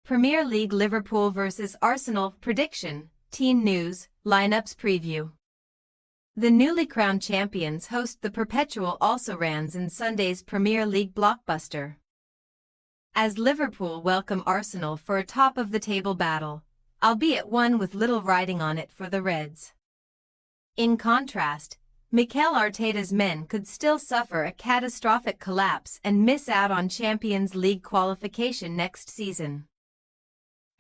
Premier League Liverpool vs Arsenal prediction, team news, lineups preview. The newly crowned champions host the perpetual also-rans in Sunday's Premier League blockbuster, as Liverpool welcome Arsenal for a top-of-the-table battle, albeit one with little riding on it for the Reds. In contrast, Mikel Arteta's men could still suffer a catastrophic collapse and miss out on Champions League qualification next season,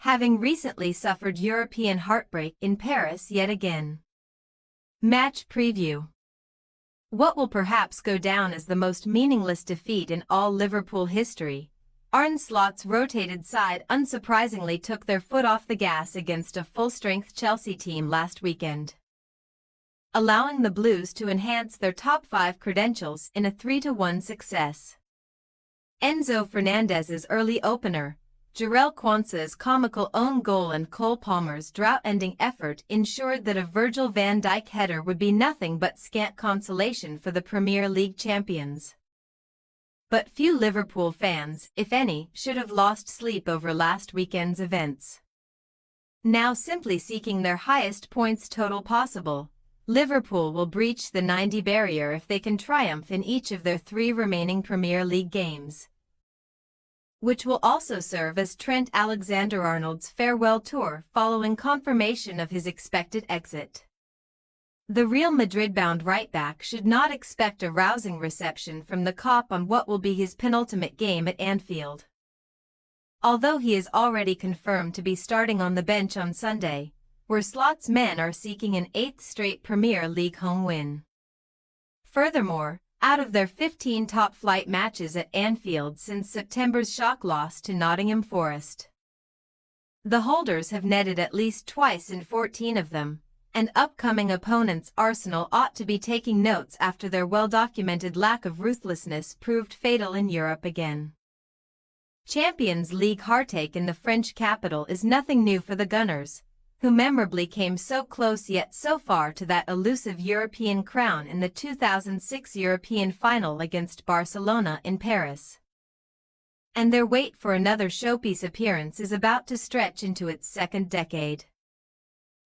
having recently suffered European heartbreak in Paris yet again. Match preview. What will perhaps go down as the most meaningless defeat in all Liverpool history, Arne Slot's rotated side unsurprisingly took their foot off the gas against a full-strength Chelsea team last weekend, allowing the Blues to enhance their top 5 credentials in a 3-1 success. Enzo Fernandez's early opener, Jarell Quansah's comical own goal and Cole Palmer's drought-ending effort ensured that a Virgil van Dijk header would be nothing but scant consolation for the Premier League champions. But few Liverpool fans, if any, should have lost sleep over last weekend's events. Now simply seeking their highest points total possible, Liverpool will breach the 90 barrier if they can triumph in each of their 3 remaining Premier League games, which will also serve as Trent Alexander-Arnold's farewell tour following confirmation of his expected exit. The Real Madrid-bound right-back should not expect a rousing reception from the Cop on what will be his penultimate game at Anfield. Although he is already confirmed to be starting on the bench on Sunday, where Slot's men are seeking an 8th straight Premier League home win. Furthermore, out of their 15 top-flight matches at Anfield since September's shock loss to Nottingham Forest, the holders have netted at least twice in 14 of them, and upcoming opponents Arsenal ought to be taking notes after their well-documented lack of ruthlessness proved fatal in Europe again. Champions League heartache in the French capital is nothing new for the Gunners, who memorably came so close yet so far to that elusive European crown in the 2006 European final against Barcelona in Paris. And their wait for another showpiece appearance is about to stretch into its 2nd decade,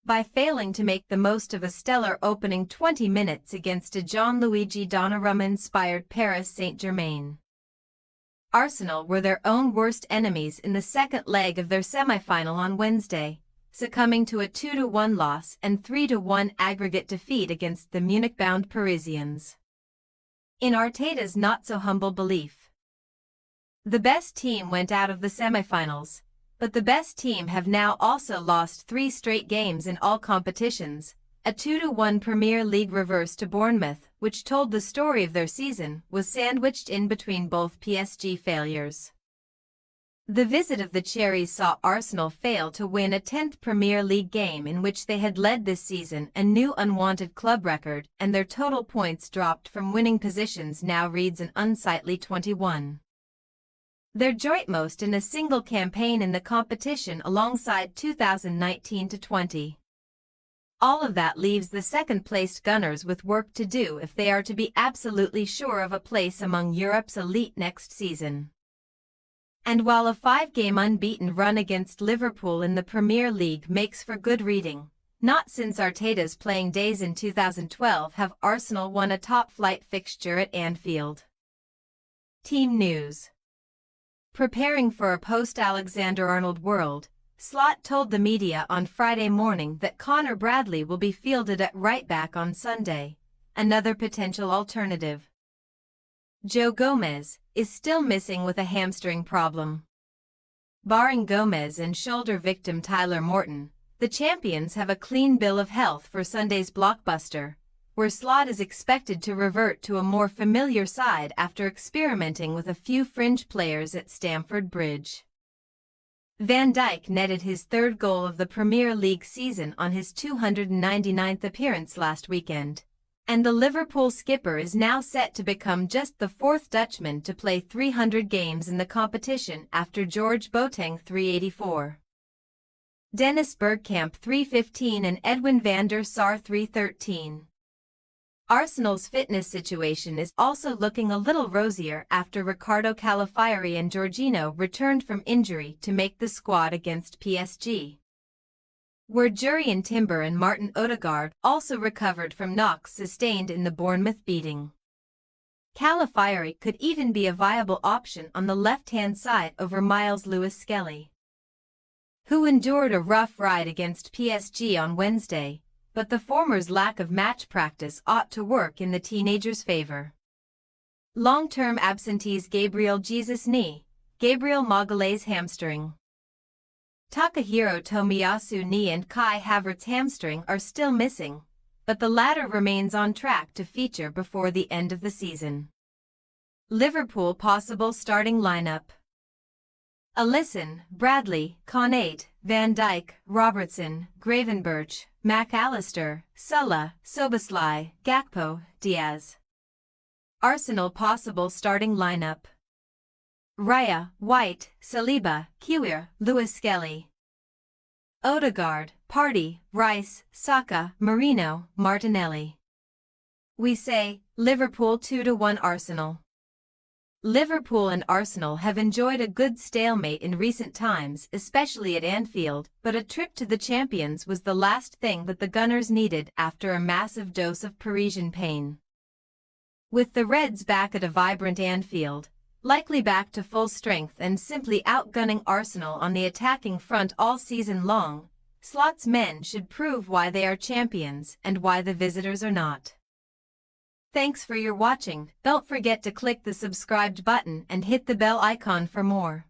by failing to make the most of a stellar opening 20 minutes against a Gianluigi Donnarumma-inspired Paris Saint-Germain. Arsenal were their own worst enemies in the second leg of their semi-final on Wednesday, succumbing to a 2-1 loss and 3-1 aggregate defeat against the Munich-bound Parisians. In Arteta's not-so-humble belief, the best team went out of the semifinals, but the best team have now also lost 3 straight games in all competitions. A 2-1 Premier League reverse to Bournemouth, which told the story of their season, was sandwiched in between both PSG failures. The visit of the Cherries saw Arsenal fail to win a 10th Premier League game in which they had led this season, a new unwanted club record, and their total points dropped from winning positions now reads an unsightly 21. Their jointmost in a single campaign in the competition alongside 2019-20. All of that leaves the second-placed Gunners with work to do if they are to be absolutely sure of a place among Europe's elite next season. And while a 5-game unbeaten run against Liverpool in the Premier League makes for good reading, not since Arteta's playing days in 2012 have Arsenal won a top-flight fixture at Anfield. Team news. Preparing for a post-Alexander-Arnold world, Slot told the media on Friday morning that Connor Bradley will be fielded at right-back on Sunday, another potential alternative. Joe Gomez is still missing with a hamstring problem. Barring Gomez and shoulder victim Tyler Morton, the champions have a clean bill of health for Sunday's blockbuster, where Slot is expected to revert to a more familiar side after experimenting with a few fringe players at Stamford Bridge. Van Dijk netted his 3rd goal of the Premier League season on his 299th appearance last weekend, and the Liverpool skipper is now set to become just the 4th Dutchman to play 300 games in the competition after George Boateng 384, Dennis Bergkamp 315 and Edwin van der Sar 313. Arsenal's fitness situation is also looking a little rosier after Riccardo Calafiori and Jorginho returned from injury to make the squad against PSG. Where Jurrien Timber and Martin Odegaard also recovered from knocks sustained in the Bournemouth beating. Calafiori could even be a viable option on the left-hand side over Miles Lewis-Skelly, who endured a rough ride against PSG on Wednesday, but the former's lack of match practice ought to work in the teenager's favor. Long-term absentees Gabriel Jesus knee, Gabriel Magalhaes hamstring, Takahiro Tomiyasu knee and Kai Havertz hamstring are still missing, but the latter remains on track to feature before the end of the season. Liverpool possible starting lineup: Alisson, Bradley, Konate, Van Dijk, Robertson, Gravenberch, McAllister, Sulla, Szoboszlai, Gakpo, Diaz. Arsenal possible starting lineup: Raya, White, Saliba, Kiwior, Lewis-Skelly, Odegaard, Partey, Rice, Saka, Marino, Martinelli. We say, Liverpool 2-1 Arsenal. Liverpool and Arsenal have enjoyed a good stalemate in recent times, especially at Anfield, but a trip to the champions was the last thing that the Gunners needed after a massive dose of Parisian pain. With the Reds back at a vibrant Anfield, likely back to full strength and simply outgunning Arsenal on the attacking front all season long, Slot's men should prove why they are champions and why the visitors are not. Thanks for your watching. Don't forget to click the subscribed button and hit the bell icon for more.